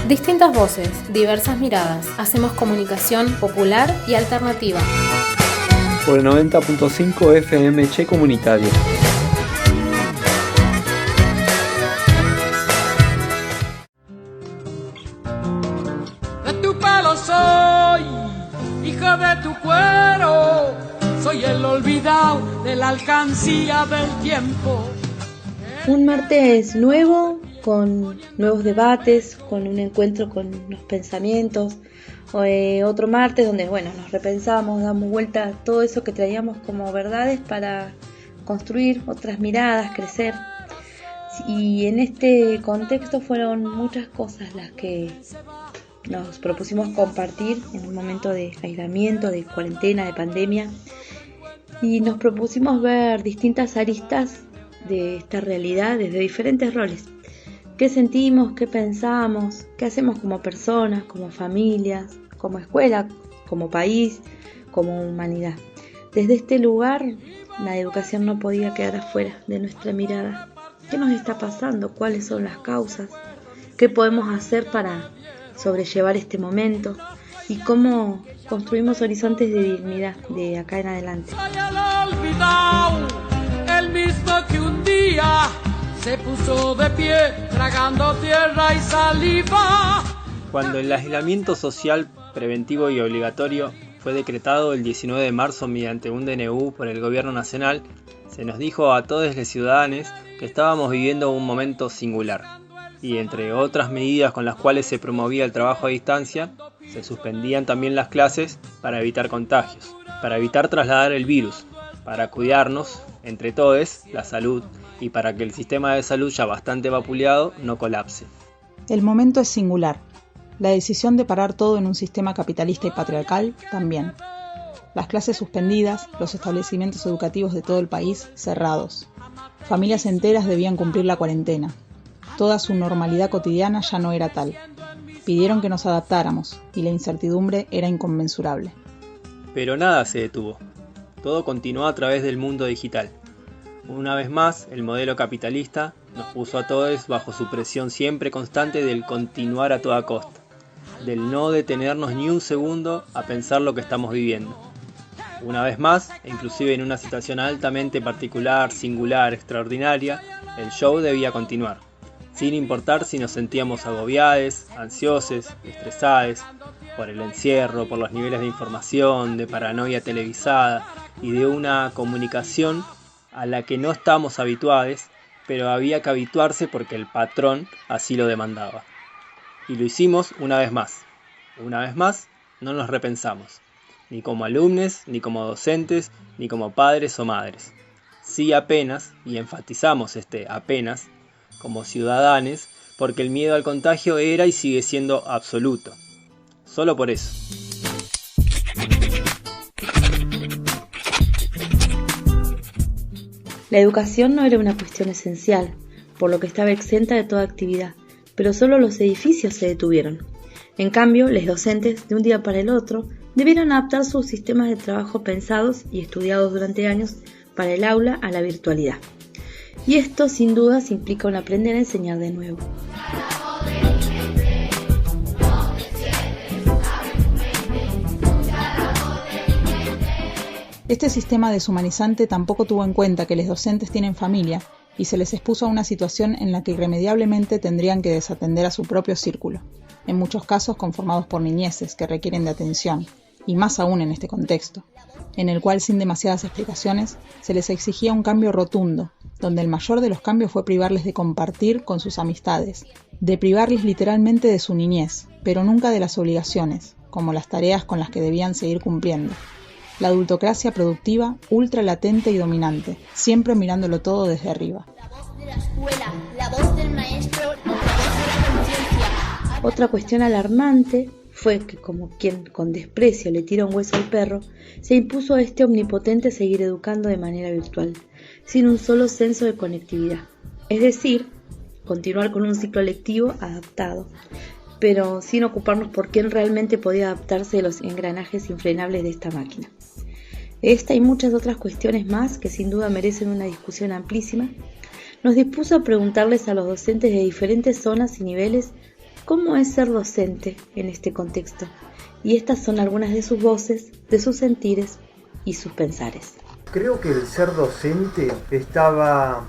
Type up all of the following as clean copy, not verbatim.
Distintas voces, diversas miradas. Hacemos comunicación popular y alternativa. Por el 90.5 FM Che Comunitario. De tu pelo soy, hija de tu cuero, soy el olvidado de la alcancía del tiempo. Un martes nuevo, con nuevos debates, con un encuentro con los pensamientos. Otro martes donde nos repensamos, damos vuelta a todo eso que traíamos como verdades para construir otras miradas, crecer. Y en este contexto fueron muchas cosas las que nos propusimos compartir en un momento de aislamiento, de cuarentena, de pandemia. Y nos propusimos ver distintas aristas de esta realidad desde diferentes roles. ¿Qué sentimos? ¿Qué pensamos? ¿Qué hacemos como personas, como familias, como escuela, como país, como humanidad? Desde este lugar, la educación no podía quedar afuera de nuestra mirada. ¿Qué nos está pasando? ¿Cuáles son las causas? ¿Qué podemos hacer para sobrellevar este momento? ¿Y cómo construimos horizontes de dignidad de acá en adelante? Soy el olvidado, el mismo que un día se puso de pie, tragando tierra y saliva. Cuando el aislamiento social preventivo y obligatorio fue decretado el 19 de marzo mediante un DNU por el Gobierno Nacional, se nos dijo a todos los ciudadanos que estábamos viviendo un momento singular. Y entre otras medidas con las cuales se promovía el trabajo a distancia, se suspendían también las clases para evitar contagios, para evitar trasladar el virus, para cuidarnos, entre todos, la salud y para que el sistema de salud ya bastante vapuleado no colapse. El momento es singular. La decisión de parar todo en un sistema capitalista y patriarcal también. Las clases suspendidas, los establecimientos educativos de todo el país cerrados. Familias enteras debían cumplir la cuarentena. Toda su normalidad cotidiana ya no era tal. Pidieron que nos adaptáramos y la incertidumbre era inconmensurable. Pero nada se detuvo. Todo continuó a través del mundo digital. Una vez más, el modelo capitalista nos puso a todos bajo su presión siempre constante del continuar a toda costa, del no detenernos ni un segundo a pensar lo que estamos viviendo. Una vez más, inclusive en una situación altamente particular, singular, extraordinaria, el show debía continuar, sin importar si nos sentíamos agobiados, ansiosos, estresados, por el encierro, por los niveles de información, de paranoia televisada y de una comunicación a la que no estábamos habituados, pero había que habituarse porque el patrón así lo demandaba. Y lo hicimos una vez más. Una vez más, no nos repensamos, ni como alumnos, ni como docentes, ni como padres o madres. Sí apenas, y enfatizamos este apenas, como ciudadanos, porque el miedo al contagio era y sigue siendo absoluto. Solo por eso. La educación no era una cuestión esencial, por lo que estaba exenta de toda actividad, pero solo los edificios se detuvieron. En cambio, los docentes, de un día para el otro, debieron adaptar sus sistemas de trabajo pensados y estudiados durante años para el aula a la virtualidad. Y esto, sin dudas, implica un aprender a enseñar de nuevo. Este sistema deshumanizante tampoco tuvo en cuenta que los docentes tienen familia y se les expuso a una situación en la que irremediablemente tendrían que desatender a su propio círculo, en muchos casos conformados por niñeces que requieren de atención, y más aún en este contexto, en el cual sin demasiadas explicaciones se les exigía un cambio rotundo, donde el mayor de los cambios fue privarles de compartir con sus amistades, de privarles literalmente de su niñez, pero nunca de las obligaciones, como las tareas con las que debían seguir cumpliendo. La adultocracia productiva, ultra latente y dominante, siempre mirándolo todo desde arriba. La voz de la escuela, la voz del maestro, la voz de la conciencia. Otra cuestión alarmante fue que, como quien con desprecio le tira un hueso al perro, se impuso a este omnipotente seguir educando de manera virtual, sin un solo senso de conectividad. Es decir, continuar con un ciclo lectivo adaptado, pero sin ocuparnos por quién realmente podía adaptarse a los engranajes infrenables de esta máquina. Esta y muchas otras cuestiones más, que sin duda merecen una discusión amplísima, nos dispuso a preguntarles a los docentes de diferentes zonas y niveles ¿Cómo es ser docente en este contexto? Y estas son algunas de sus voces, de sus sentires y sus pensares. Creo que el ser docente estaba,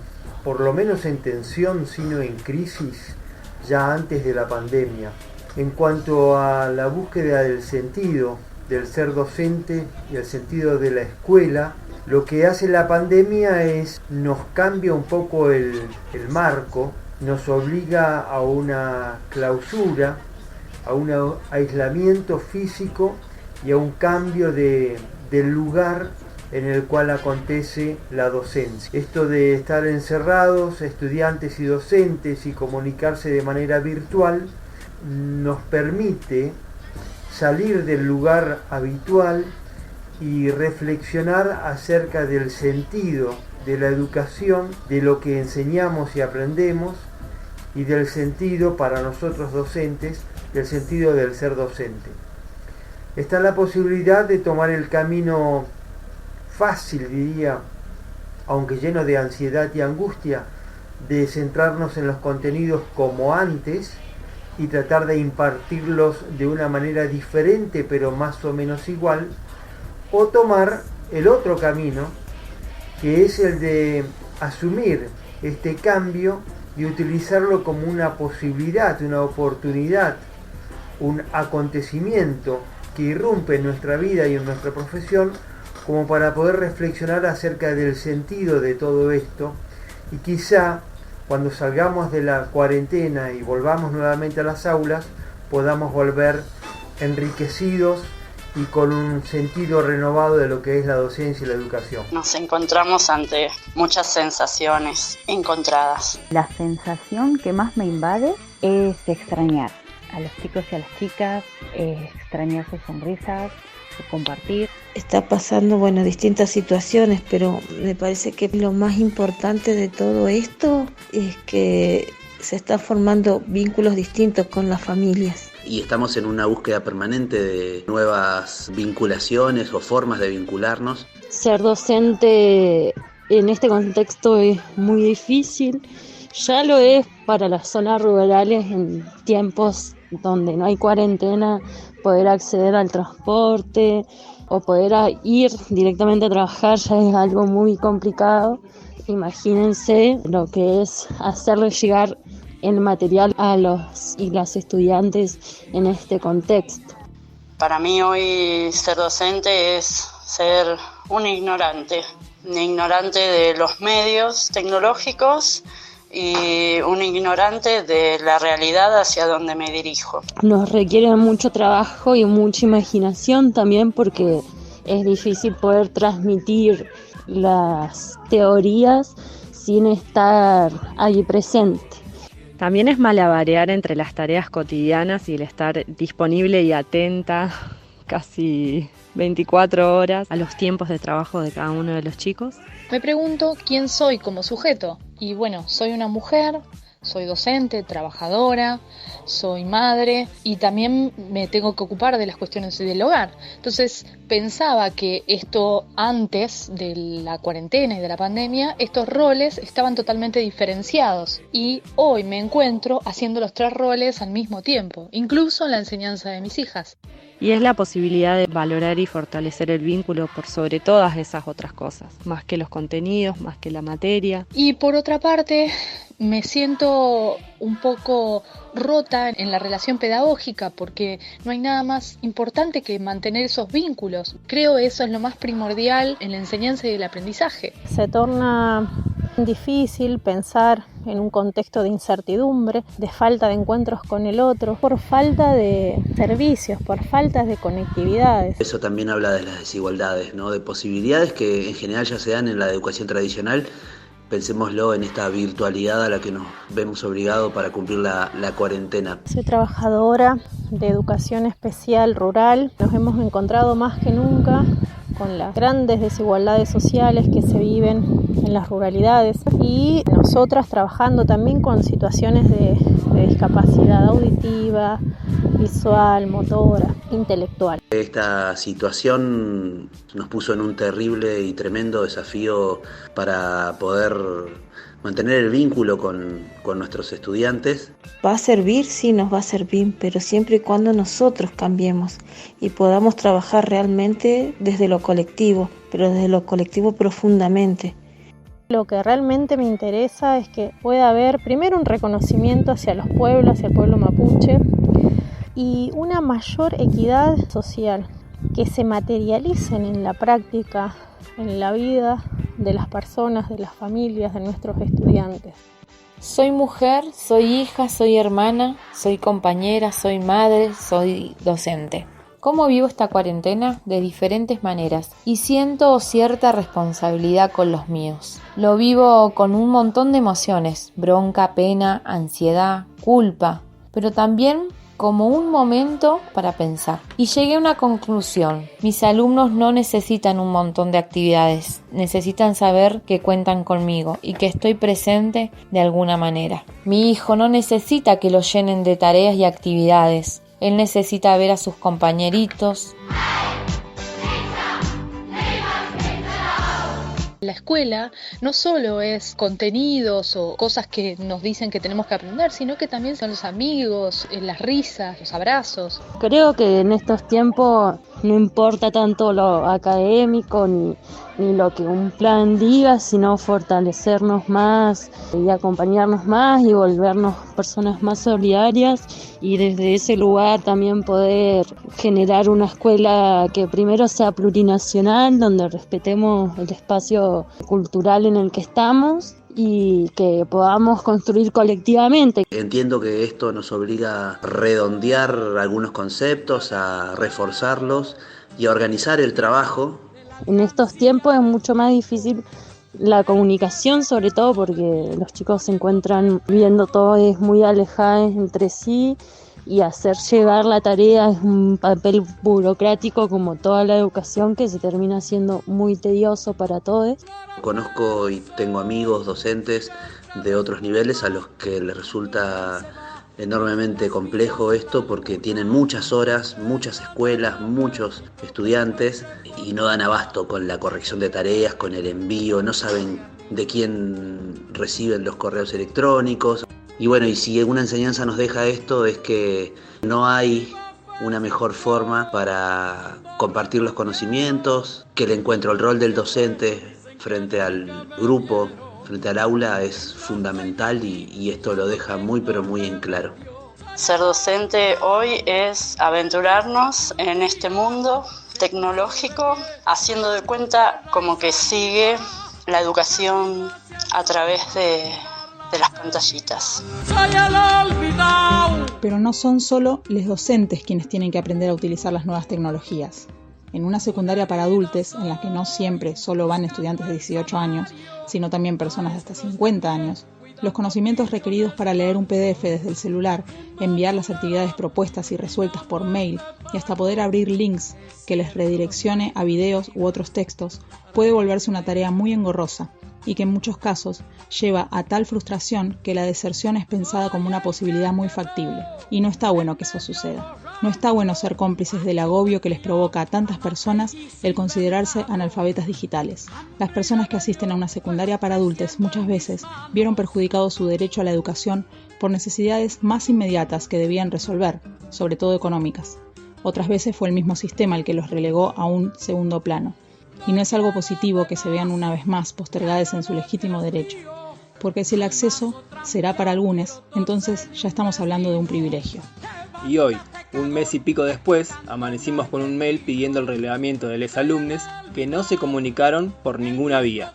por lo menos en tensión, sino en crisis, ya antes de la pandemia. En cuanto a la búsqueda del sentido del ser docente y el sentido de la escuela, lo que hace la pandemia es nos cambia un poco el marco, nos obliga a una clausura, a un aislamiento físico y a un cambio del lugar en el cual acontece la docencia. Esto de estar encerrados, estudiantes y docentes, y comunicarse de manera virtual, nos permite salir del lugar habitual y reflexionar acerca del sentido de la educación, de lo que enseñamos y aprendemos, y del sentido para nosotros docentes, del sentido del ser docente. Está la posibilidad de tomar el camino fácil, diría, aunque lleno de ansiedad y angustia, de centrarnos en los contenidos como antes y tratar de impartirlos de una manera diferente pero más o menos igual, o tomar el otro camino, que es el de asumir este cambio y utilizarlo como una posibilidad, una oportunidad, un acontecimiento que irrumpe en nuestra vida y en nuestra profesión, como para poder reflexionar acerca del sentido de todo esto, y quizá cuando salgamos de la cuarentena y volvamos nuevamente a las aulas, podamos volver enriquecidos y con un sentido renovado de lo que es la docencia y la educación. Nos encontramos ante muchas sensaciones encontradas. La sensación que más me invade es extrañar a los chicos y a las chicas, extrañar sus sonrisas, su compartir. Está pasando, distintas situaciones, pero me parece que lo más importante de todo esto es que se están formando vínculos distintos con las familias. Y estamos en una búsqueda permanente de nuevas vinculaciones o formas de vincularnos. Ser docente en este contexto es muy difícil. Ya lo es para las zonas rurales en tiempos donde no hay cuarentena, poder acceder al transporte o poder ir directamente a trabajar ya es algo muy complicado. Imagínense lo que es hacerle llegar el material a los y las estudiantes en este contexto. Para mí hoy ser docente es ser un ignorante de los medios tecnológicos y un ignorante de la realidad hacia donde me dirijo. Nos requiere mucho trabajo y mucha imaginación también, porque es difícil poder transmitir las teorías sin estar allí presente. También es malabarear entre las tareas cotidianas y el estar disponible y atenta casi 24 horas a los tiempos de trabajo de cada uno de los chicos. Me pregunto quién soy como sujeto. Y soy una mujer, soy docente, trabajadora, soy madre y también me tengo que ocupar de las cuestiones del hogar. Entonces pensaba que esto antes de la cuarentena y de la pandemia, estos roles estaban totalmente diferenciados y hoy me encuentro haciendo los 3 roles al mismo tiempo, incluso en la enseñanza de mis hijas. Y es la posibilidad de valorar y fortalecer el vínculo por sobre todas esas otras cosas, más que los contenidos, más que la materia. Y por otra parte, me siento un poco rota en la relación pedagógica porque no hay nada más importante que mantener esos vínculos. Creo eso es lo más primordial en la enseñanza y el aprendizaje. Se torna difícil pensar en un contexto de incertidumbre, de falta de encuentros con el otro, por falta de servicios, por falta de conectividades. Eso también habla de las desigualdades, ¿no? De posibilidades que en general ya se dan en la educación tradicional. Pensémoslo en esta virtualidad a la que nos vemos obligados para cumplir la cuarentena. Soy trabajadora de educación especial rural. Nos hemos encontrado más que nunca con las grandes desigualdades sociales que se viven en las ruralidades y nosotras trabajando también con situaciones de discapacidad auditiva, visual, motora, intelectual. Esta situación nos puso en un terrible y tremendo desafío para poder mantener el vínculo con nuestros estudiantes. Va a servir, sí nos va a servir, pero siempre y cuando nosotros cambiemos y podamos trabajar realmente desde lo colectivo, pero desde lo colectivo profundamente. Lo que realmente me interesa es que pueda haber primero un reconocimiento hacia los pueblos, hacia el pueblo mapuche, y una mayor equidad social, que se materialicen en la práctica, en la vida de las personas, de las familias, de nuestros estudiantes. Soy mujer, soy hija, soy hermana, soy compañera, soy madre, soy docente. ¿Cómo vivo esta cuarentena? De diferentes maneras y siento cierta responsabilidad con los míos. Lo vivo con un montón de emociones, bronca, pena, ansiedad, culpa, pero también como un momento para pensar. Y llegué a una conclusión. Mis alumnos no necesitan un montón de actividades. Necesitan saber que cuentan conmigo y que estoy presente de alguna manera. Mi hijo no necesita que lo llenen de tareas y actividades. Él necesita ver a sus compañeritos. La escuela no solo es contenidos o cosas que nos dicen que tenemos que aprender, sino que también son los amigos, las risas, los abrazos. Creo que en estos tiempos no importa tanto lo académico ni lo que un plan diga, sino fortalecernos más y acompañarnos más y volvernos personas más solidarias, y desde ese lugar también poder generar una escuela que primero sea plurinacional, donde respetemos el espacio cultural en el que estamos y que podamos construir colectivamente. Entiendo que esto nos obliga a redondear algunos conceptos, a reforzarlos y a organizar el trabajo. En estos tiempos es mucho más difícil la comunicación, sobre todo porque los chicos se encuentran viendo todo muy alejados entre sí, y hacer llegar la tarea es un papel burocrático, como toda la educación, que se termina siendo muy tedioso para todos. Conozco y tengo amigos docentes de otros niveles a los que les resulta enormemente complejo esto, porque tienen muchas horas, muchas escuelas, muchos estudiantes y no dan abasto con la corrección de tareas, con el envío, no saben de quién reciben los correos electrónicos. Y bueno, y si alguna enseñanza nos deja esto, es que no hay una mejor forma para compartir los conocimientos, que el encuentro, el rol del docente frente al grupo, frente al aula, es fundamental, y esto lo deja muy pero muy en claro. Ser docente hoy es aventurarnos en este mundo tecnológico, haciendo de cuenta como que sigue la educación a través de las pantallitas. Pero no son solo los docentes quienes tienen que aprender a utilizar las nuevas tecnologías. En una secundaria para adultos, en la que no siempre solo van estudiantes de 18 años, sino también personas de hasta 50 años, los conocimientos requeridos para leer un PDF desde el celular, enviar las actividades propuestas y resueltas por mail y hasta poder abrir links que les redireccione a videos u otros textos, puede volverse una tarea muy engorrosa y que en muchos casos lleva a tal frustración que la deserción es pensada como una posibilidad muy factible. Y no está bueno que eso suceda. No está bueno ser cómplices del agobio que les provoca a tantas personas el considerarse analfabetas digitales. Las personas que asisten a una secundaria para adultos muchas veces vieron perjudicado su derecho a la educación por necesidades más inmediatas que debían resolver, sobre todo económicas. Otras veces fue el mismo sistema el que los relegó a un segundo plano. Y no es algo positivo que se vean una vez más postergadas en su legítimo derecho, porque si el acceso será para algunos, entonces ya estamos hablando de un privilegio. Y hoy, un mes y pico después, amanecimos con un mail pidiendo el relevamiento de los alumnos que no se comunicaron por ninguna vía.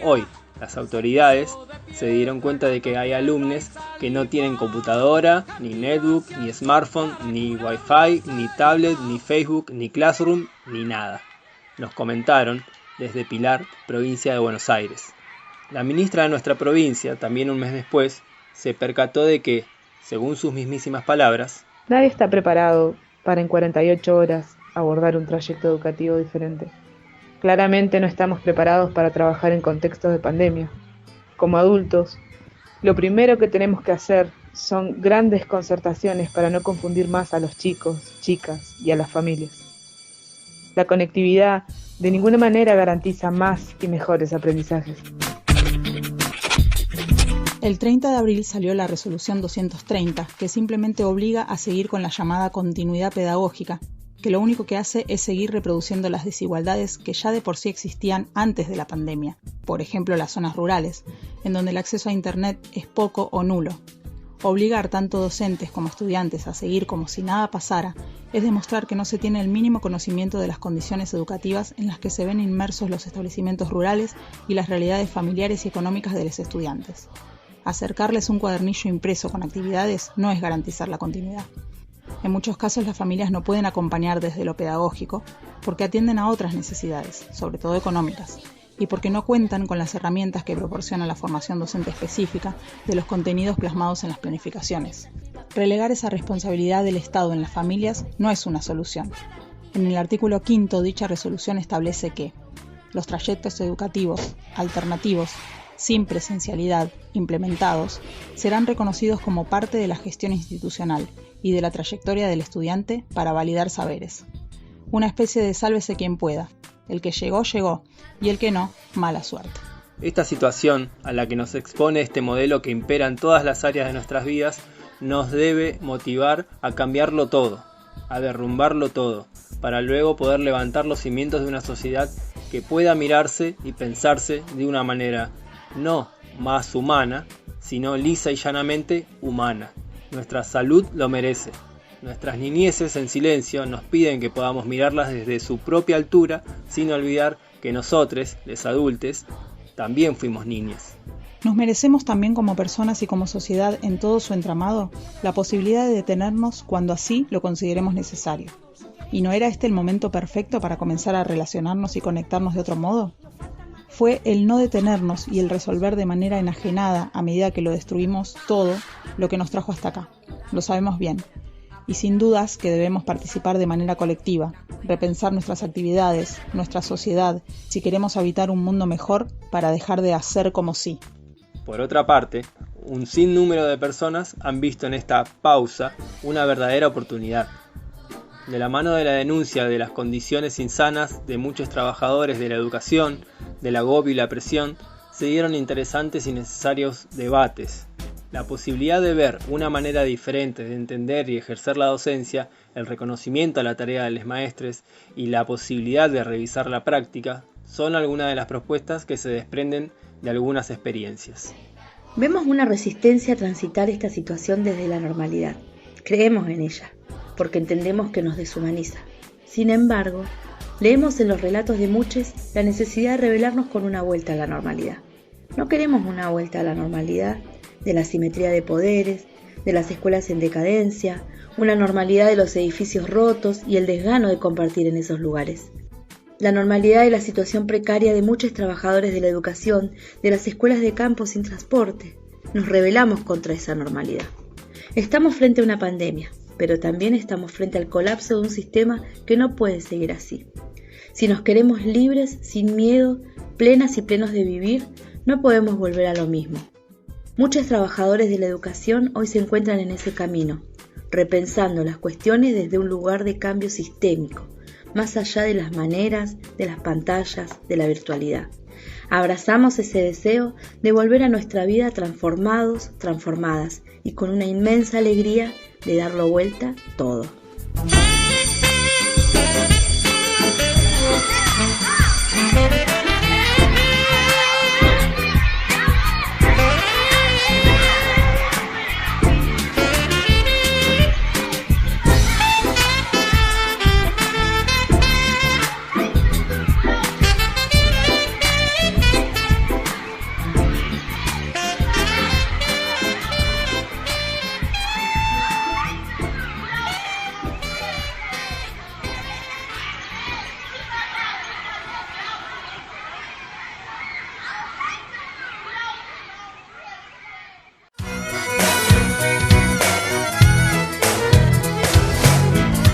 Hoy, las autoridades se dieron cuenta de que hay alumnos que no tienen computadora, ni netbook, ni smartphone, ni wifi, ni tablet, ni Facebook, ni Classroom, ni nada. Nos comentaron desde Pilar, provincia de Buenos Aires. La ministra de nuestra provincia, también un mes después, se percató de que, según sus mismísimas palabras, nadie está preparado para en 48 horas abordar un trayecto educativo diferente. Claramente no estamos preparados para trabajar en contextos de pandemia. Como adultos, lo primero que tenemos que hacer son grandes concertaciones para no confundir más a los chicos, chicas y a las familias. La conectividad de ninguna manera garantiza más y mejores aprendizajes. El 30 de abril salió la Resolución 230, que simplemente obliga a seguir con la llamada continuidad pedagógica, que lo único que hace es seguir reproduciendo las desigualdades que ya de por sí existían antes de la pandemia, por ejemplo las zonas rurales, en donde el acceso a Internet es poco o nulo. Obligar tanto docentes como estudiantes a seguir como si nada pasara es demostrar que no se tiene el mínimo conocimiento de las condiciones educativas en las que se ven inmersos los establecimientos rurales y las realidades familiares y económicas de los estudiantes. Acercarles un cuadernillo impreso con actividades no es garantizar la continuidad. En muchos casos las familias no pueden acompañar desde lo pedagógico porque atienden a otras necesidades, sobre todo económicas, y porque no cuentan con las herramientas que proporciona la formación docente específica de los contenidos plasmados en las planificaciones. Relegar esa responsabilidad del Estado en las familias no es una solución. En el artículo 5, dicha resolución establece que los trayectos educativos alternativos sin presencialidad implementados serán reconocidos como parte de la gestión institucional y de la trayectoria del estudiante para validar saberes. Una especie de sálvese quien pueda. El que llegó, llegó, y el que no, mala suerte. Esta situación a la que nos expone este modelo que impera en todas las áreas de nuestras vidas nos debe motivar a cambiarlo todo, a derrumbarlo todo, para luego poder levantar los cimientos de una sociedad que pueda mirarse y pensarse de una manera no más humana, sino lisa y llanamente humana. Nuestra salud lo merece. Nuestras niñeces en silencio nos piden que podamos mirarlas desde su propia altura, sin olvidar que nosotros, los adultos, también fuimos niñas. Nos merecemos también como personas y como sociedad en todo su entramado la posibilidad de detenernos cuando así lo consideremos necesario. ¿Y no era este el momento perfecto para comenzar a relacionarnos y conectarnos de otro modo? Fue el no detenernos y el resolver de manera enajenada a medida que lo destruimos todo lo que nos trajo hasta acá. Lo sabemos bien. Y sin dudas que debemos participar de manera colectiva, repensar nuestras actividades, nuestra sociedad, si queremos habitar un mundo mejor para dejar de hacer como si. Por otra parte, un sinnúmero de personas han visto en esta pausa una verdadera oportunidad. De la mano de la denuncia de las condiciones insanas de muchos trabajadores de la educación, del agobio y la presión, se dieron interesantes y necesarios debates. La posibilidad de ver una manera diferente de entender y ejercer la docencia, el reconocimiento a la tarea de los maestres y la posibilidad de revisar la práctica son algunas de las propuestas que se desprenden de algunas experiencias. Vemos una resistencia a transitar esta situación desde la normalidad. Creemos en ella, porque entendemos que nos deshumaniza. Sin embargo, leemos en los relatos de muchos la necesidad de rebelarnos con una vuelta a la normalidad. No queremos una vuelta a la normalidad de la asimetría de poderes, de las escuelas en decadencia, una normalidad de los edificios rotos y el desgano de compartir en esos lugares. La normalidad de la situación precaria de muchos trabajadores de la educación, de las escuelas de campo sin transporte. Nos rebelamos contra esa normalidad. Estamos frente a una pandemia, pero también estamos frente al colapso de un sistema que no puede seguir así. Si nos queremos libres, sin miedo, plenas y plenos de vivir, no podemos volver a lo mismo. Muchos trabajadores de la educación hoy se encuentran en ese camino, repensando las cuestiones desde un lugar de cambio sistémico, más allá de las maneras, de las pantallas, de la virtualidad. Abrazamos ese deseo de volver a nuestra vida transformados, transformadas y con una inmensa alegría de darlo vuelta todo.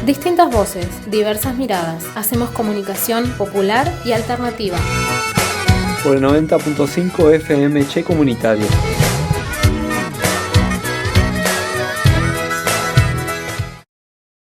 Distintas voces, diversas miradas. Hacemos comunicación popular y alternativa. Por el 90.5 FM Che Comunitario.